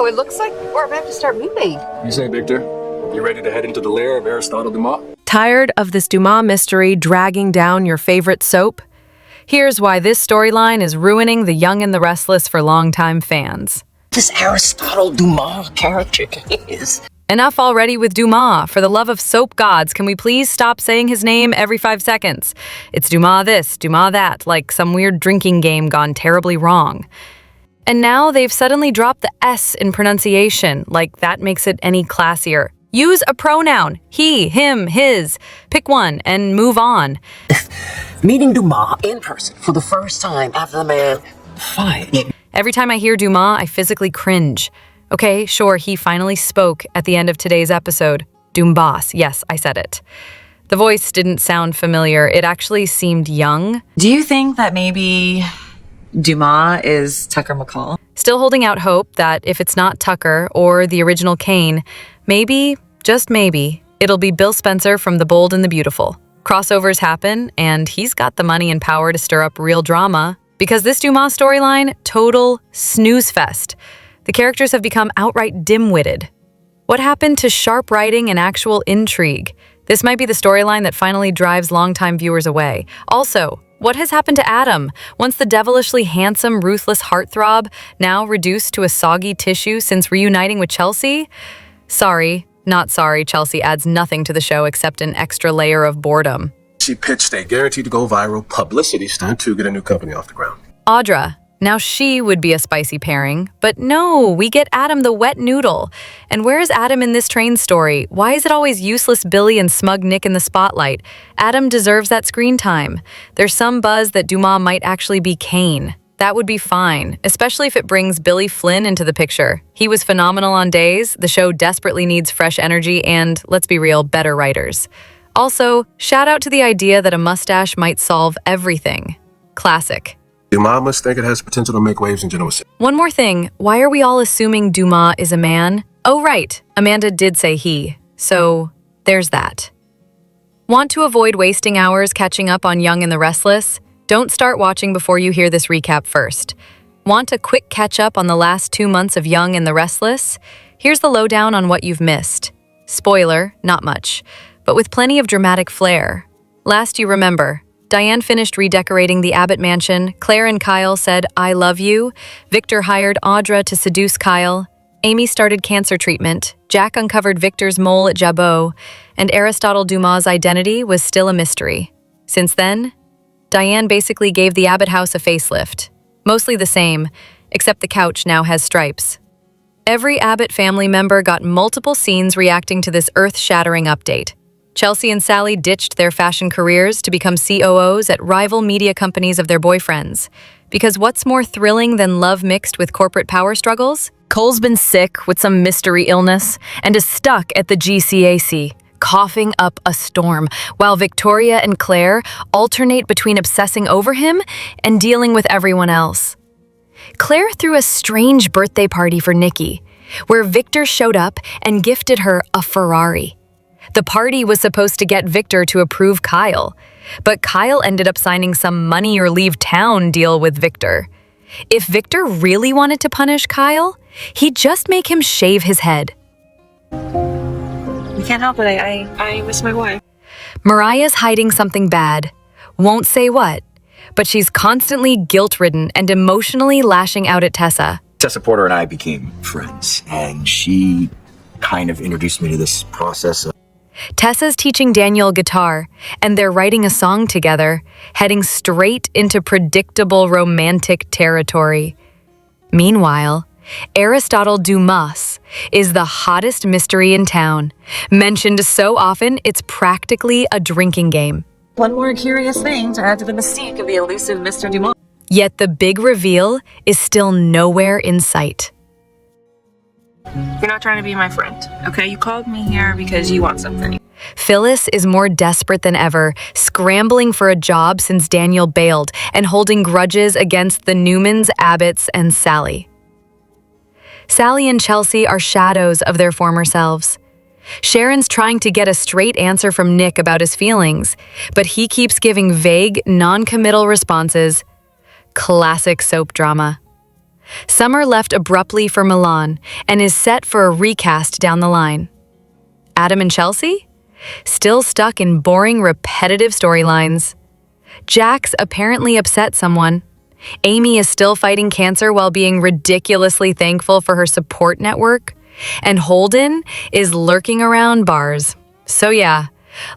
it looks like we're about to start moving. You say, Victor, you ready to head into the lair of Aristotle Dumas? Tired of this Dumas mystery dragging down your favorite soap? Here's why this storyline is ruining The Young and the Restless for longtime fans. This Aristotle Dumas character is... Enough already with Dumas. For the love of soap gods, can we please stop saying his name every 5 seconds? It's Dumas this, Dumas that, like some weird drinking game gone terribly wrong. And now they've suddenly dropped the S in pronunciation, like that makes it any classier. Use a pronoun. He, him, his. Pick one and move on. Meeting Dumas in person for the first time after the man fired. Every time I hear Dumas, I physically cringe. Okay, sure, he finally spoke at the end of today's episode. Dumas, yes, I said it. The voice didn't sound familiar. It actually seemed young. Do you think that maybe Dumas is Tucker McCall? Still holding out hope that if it's not Tucker or the original Kane, maybe, just maybe, it'll be Bill Spencer from The Bold and the Beautiful. Crossovers happen, and he's got the money and power to stir up real drama. Because this Dumas storyline, total snooze fest. The characters have become outright dim-witted. What happened to sharp writing and actual intrigue? This might be the storyline that finally drives longtime viewers away. Also, what has happened to Adam? Once the devilishly handsome, ruthless heartthrob, now reduced to a soggy tissue since reuniting with Chelsea? Sorry, not sorry, Chelsea adds nothing to the show except an extra layer of boredom. She pitched a guaranteed to go viral publicity stunt to get a new company off the ground. Audra. Now she would be a spicy pairing, but no, we get Adam the wet noodle. And where is Adam in this train story? Why is it always useless Billy and smug Nick in the spotlight? Adam deserves that screen time. There's some buzz that Dumas might actually be Kane. That would be fine, especially if it brings Billy Flynn into the picture. He was phenomenal on days, the show desperately needs fresh energy and, let's be real, better writers. Also, shout out to the idea that a mustache might solve everything. Classic. Dumas must think it has potential to make waves in Genoa City. One more thing, why are we all assuming Dumas is a man? Oh right, Amanda did say he, so there's that. Want to avoid wasting hours catching up on Young and the Restless? Don't start watching before you hear this recap first. Want a quick catch-up on the last 2 months of Young and the Restless? Here's the lowdown on what you've missed. Spoiler, not much, but with plenty of dramatic flair. Last you remember, Diane finished redecorating the Abbott mansion, Claire and Kyle said, "I love you," Victor hired Audra to seduce Kyle, Amy started cancer treatment, Jack uncovered Victor's mole at Jabot, and Aristotle Dumas' identity was still a mystery. Since then, Diane basically gave the Abbott house a facelift. Mostly the same, except the couch now has stripes. Every Abbott family member got multiple scenes reacting to this earth-shattering update. Chelsea and Sally ditched their fashion careers to become COOs at rival media companies of their boyfriends. Because what's more thrilling than love mixed with corporate power struggles? Cole's been sick with some mystery illness and is stuck at the GCAC, coughing up a storm, while Victoria and Claire alternate between obsessing over him and dealing with everyone else. Claire threw a strange birthday party for Nikki, where Victor showed up and gifted her a Ferrari. The party was supposed to get Victor to approve Kyle, but Kyle ended up signing some money or leave town deal with Victor. If Victor really wanted to punish Kyle, he'd just make him shave his head. We can't help it. I miss my wife. Mariah's hiding something bad. Won't say what, but she's constantly guilt-ridden and emotionally lashing out at Tessa. Tessa Porter and I became friends, and she kind of introduced me to this process of Tessa's teaching Daniel guitar, and they're writing a song together, heading straight into predictable romantic territory. Meanwhile, Aristotle Dumas is the hottest mystery in town, mentioned so often it's practically a drinking game. One more curious thing to add to the mystique of the elusive Mr. Dumas. Yet the big reveal is still nowhere in sight. You're not trying to be my friend, okay? You called me here because you want something. Phyllis is more desperate than ever, scrambling for a job since Daniel bailed and holding grudges against the Newmans, Abbotts, and Sally. Sally and Chelsea are shadows of their former selves. Sharon's trying to get a straight answer from Nick about his feelings, but he keeps giving vague, non-committal responses. Classic soap drama. Summer left abruptly for Milan and is set for a recast down the line. Adam and Chelsea? Still stuck in boring, repetitive storylines. Jax apparently upset someone. Amy is still fighting cancer while being ridiculously thankful for her support network. And Holden is lurking around bars. So yeah,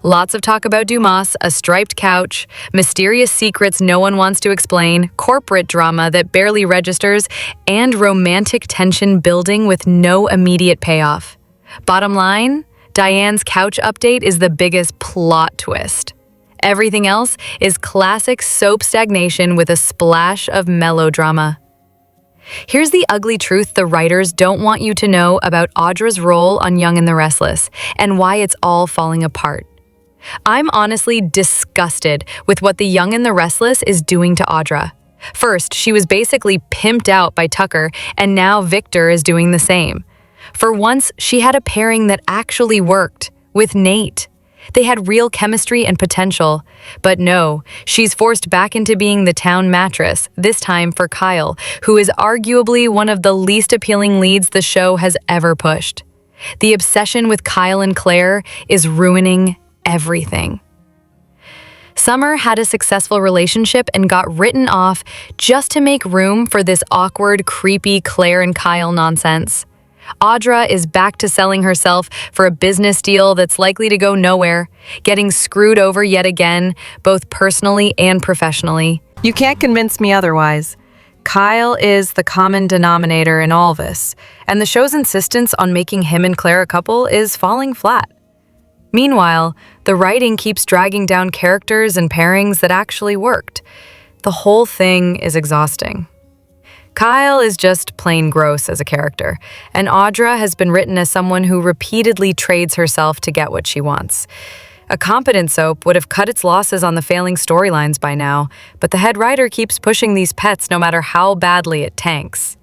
lots of talk about Dumas, a striped couch, mysterious secrets no one wants to explain, corporate drama that barely registers, and romantic tension building with no immediate payoff. Bottom line, Diane's couch update is the biggest plot twist. Everything else is classic soap stagnation with a splash of melodrama. Here's the ugly truth the writers don't want you to know about Audra's role on Young and the Restless and why it's all falling apart. I'm honestly disgusted with what the Young and the Restless is doing to Audra. First, she was basically pimped out by Tucker, and now Victor is doing the same. For once, she had a pairing that actually worked, with Nate. They had real chemistry and potential. But no, she's forced back into being the town mattress, this time for Kyle, who is arguably one of the least appealing leads the show has ever pushed. The obsession with Kyle and Claire is ruining everything. Summer had a successful relationship and got written off just to make room for this awkward, creepy Claire and Kyle nonsense. Audra is back to selling herself for a business deal that's likely to go nowhere, getting screwed over yet again, both personally and professionally. You can't convince me otherwise. Kyle is the common denominator in all this, and the show's insistence on making him and Claire a couple is falling flat. Meanwhile, the writing keeps dragging down characters and pairings that actually worked. The whole thing is exhausting. Kyle is just plain gross as a character, and Audra has been written as someone who repeatedly trades herself to get what she wants. A competent soap would have cut its losses on the failing storylines by now, but the head writer keeps pushing these pets no matter how badly it tanks.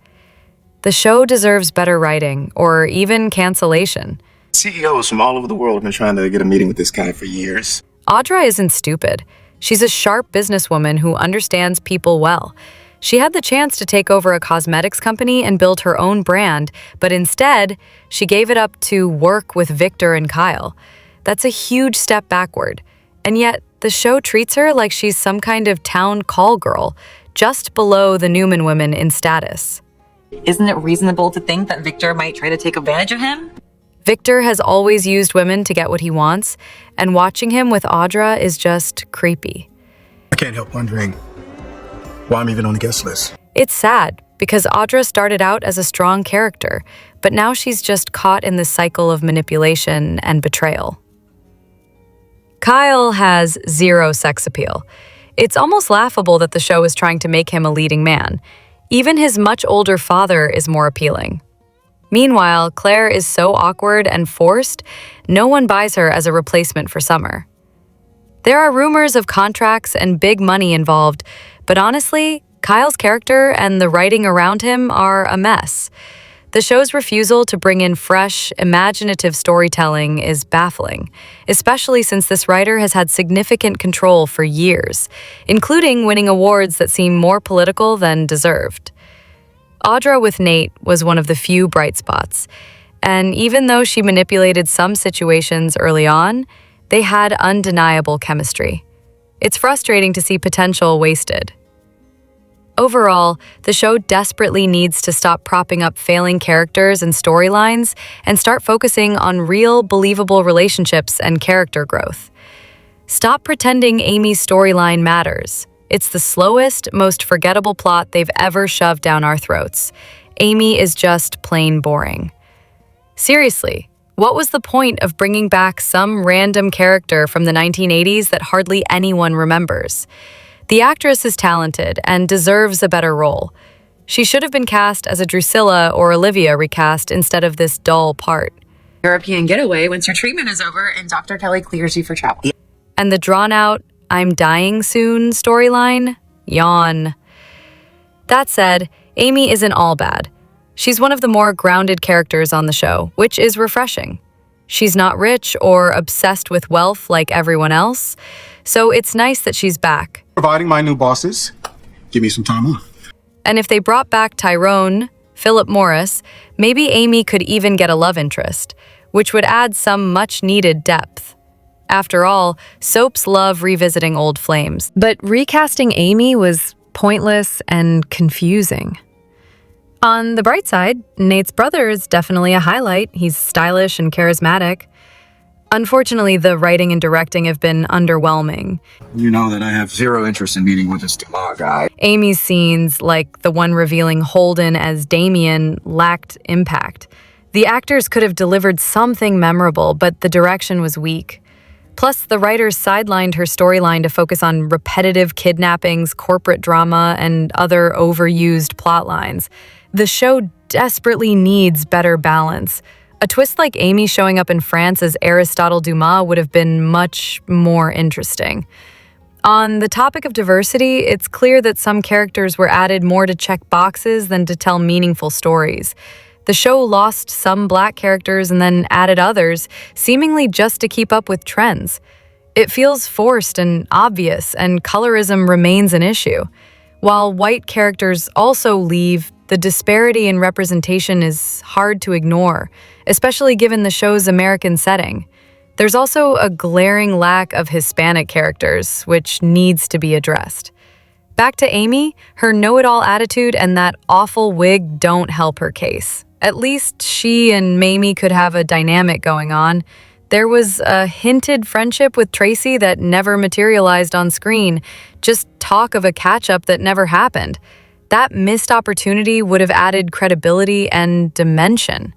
The show deserves better writing, or even cancellation. CEOs from all over the world have been trying to get a meeting with this guy for years. Audra isn't stupid. She's a sharp businesswoman who understands people well. She had the chance to take over a cosmetics company and build her own brand, but instead, she gave it up to work with Victor and Kyle. That's a huge step backward. And yet, the show treats her like she's some kind of town call girl, just below the Newman women in status. Isn't it reasonable to think that Victor might try to take advantage of him? Victor has always used women to get what he wants, and watching him with Audra is just creepy. I can't help wondering why I'm even on the guest list. It's sad, because Audra started out as a strong character, but now she's just caught in this cycle of manipulation and betrayal. Kyle has zero sex appeal. It's almost laughable that the show is trying to make him a leading man. Even his much older father is more appealing. Meanwhile, Claire is so awkward and forced, no one buys her as a replacement for Summer. There are rumors of contracts and big money involved, but honestly, Kyle's character and the writing around him are a mess. The show's refusal to bring in fresh, imaginative storytelling is baffling, especially since this writer has had significant control for years, including winning awards that seem more political than deserved. Audra with Nate was one of the few bright spots, and even though she manipulated some situations early on, they had undeniable chemistry. It's frustrating to see potential wasted. Overall, the show desperately needs to stop propping up failing characters and storylines and start focusing on real, believable relationships and character growth. Stop pretending Amy's storyline matters. It's the slowest, most forgettable plot they've ever shoved down our throats. Amy is just plain boring. Seriously, what was the point of bringing back some random character from the 1980s that hardly anyone remembers? The actress is talented and deserves a better role. She should have been cast as a Drusilla or Olivia recast instead of this dull part. European getaway once your treatment is over and Dr. Kelly clears you for travel. And the drawn-out, I'm dying soon storyline? Yawn. That said, Amy isn't all bad. She's one of the more grounded characters on the show, which is refreshing. She's not rich or obsessed with wealth like everyone else, so it's nice that she's back. Providing my new bosses, give me some time off. And if they brought back Tyrone, Philip Morris, maybe Amy could even get a love interest, which would add some much-needed depth. After all, soaps love revisiting old flames. But recasting Amy was pointless and confusing. On the bright side, Nate's brother is definitely a highlight. He's stylish and charismatic. Unfortunately, the writing and directing have been underwhelming. You know that I have zero interest in meeting with this DUMAS guy. Amy's scenes, like the one revealing Holden as Damien, lacked impact. The actors could have delivered something memorable, but the direction was weak. Plus, the writers sidelined her storyline to focus on repetitive kidnappings, corporate drama, and other overused plot lines. The show desperately needs better balance. A twist like Amy showing up in France as Aristotle Dumas would have been much more interesting. On the topic of diversity, it's clear that some characters were added more to check boxes than to tell meaningful stories. The show lost some Black characters and then added others, seemingly just to keep up with trends. It feels forced and obvious, and colorism remains an issue. While white characters also leave, the disparity in representation is hard to ignore, especially given the show's American setting. There's also a glaring lack of Hispanic characters, which needs to be addressed. Back to Amy, her know-it-all attitude and that awful wig don't help her case. At least she and Mamie could have a dynamic going on. There was a hinted friendship with Tracy that never materialized on screen, just talk of a catch-up that never happened. That missed opportunity would have added credibility and dimension.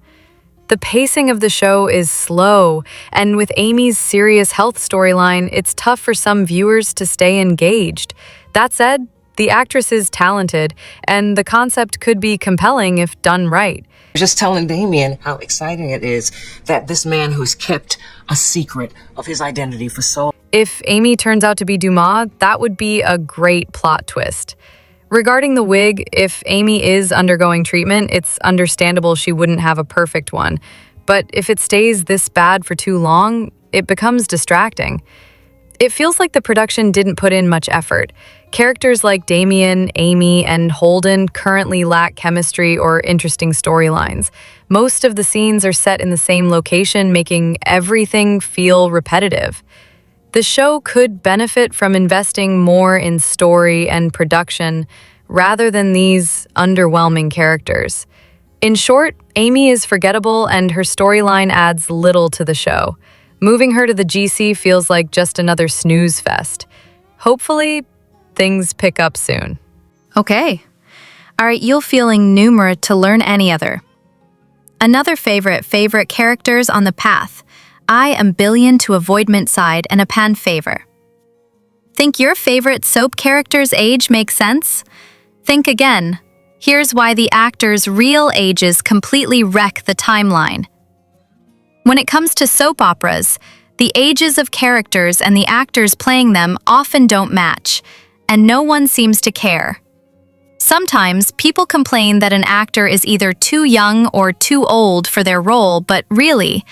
The pacing of the show is slow, and with Amy's serious health storyline, it's tough for some viewers to stay engaged. That said, the actress is talented, and the concept could be compelling if done right. Just telling Damien how exciting it is that this man who's kept a secret of his identity for so long. If Amy turns out to be Dumas, that would be a great plot twist. Regarding the wig, if Amy is undergoing treatment, it's understandable she wouldn't have a perfect one. But if it stays this bad for too long, it becomes distracting. It feels like the production didn't put in much effort. Characters like Damien, Amy, and Holden currently lack chemistry or interesting storylines. Most of the scenes are set in the same location, making everything feel repetitive. The show could benefit from investing more in story and production rather than these underwhelming characters. In short, Amy is forgettable and her storyline adds little to the show. Moving her to the GC feels like just another snooze fest. Hopefully, things pick up soon. Okay. All right, you're feeling numerous to learn any other. Another favorite characters on the path. I am billion to avoidment side and a pan favor. Think your favorite soap character's age makes sense? Think again. Here's why the actors' real ages completely wreck the timeline. When it comes to soap operas, the ages of characters and the actors playing them often don't match, and no one seems to care. Sometimes people complain that an actor is either too young or too old for their role, but really,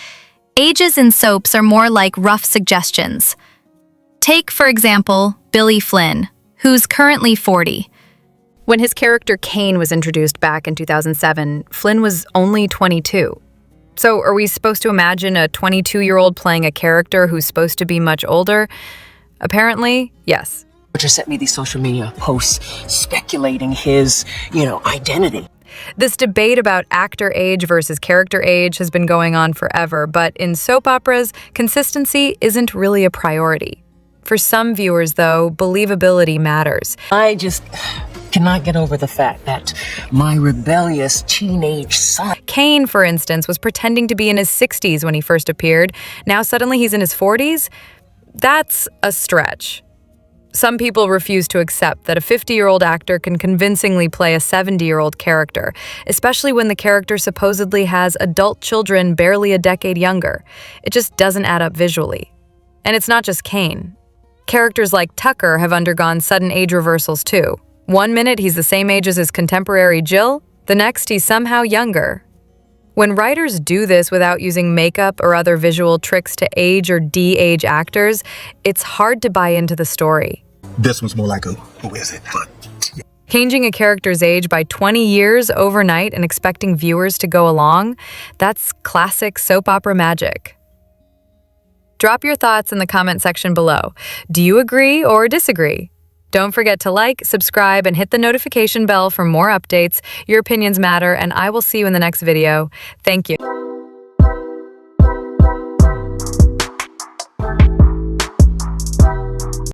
ages in soaps are more like rough suggestions. Take, for example, Billy Flynn, who's currently 40. When his character Kane was introduced back in 2007, Flynn was only 22. So are we supposed to imagine a 22-year-old playing a character who's supposed to be much older? Apparently, yes. Just sent me these social media posts speculating his, identity. This debate about actor age versus character age has been going on forever, but in soap operas, consistency isn't really a priority. For some viewers, though, believability matters. I just cannot get over the fact that my rebellious teenage son... Kane, for instance, was pretending to be in his 60s when he first appeared. Now suddenly he's in his 40s? That's a stretch. Some people refuse to accept that a 50-year-old actor can convincingly play a 70-year-old character, especially when the character supposedly has adult children barely a decade younger. It just doesn't add up visually. And it's not just Kane. Characters like Tucker have undergone sudden age reversals too. One minute he's the same age as his contemporary Jill, the next he's somehow younger. When writers do this without using makeup or other visual tricks to age or de-age actors, it's hard to buy into the story. This one's more like a, who is it? But Changing a character's age by 20 years overnight and expecting viewers to go along, that's classic soap opera magic. Drop your thoughts in the comment section below. Do you agree or disagree? Don't forget to like, subscribe, and hit the notification bell for more updates. Your opinions matter, and I will see you in the next video. Thank you.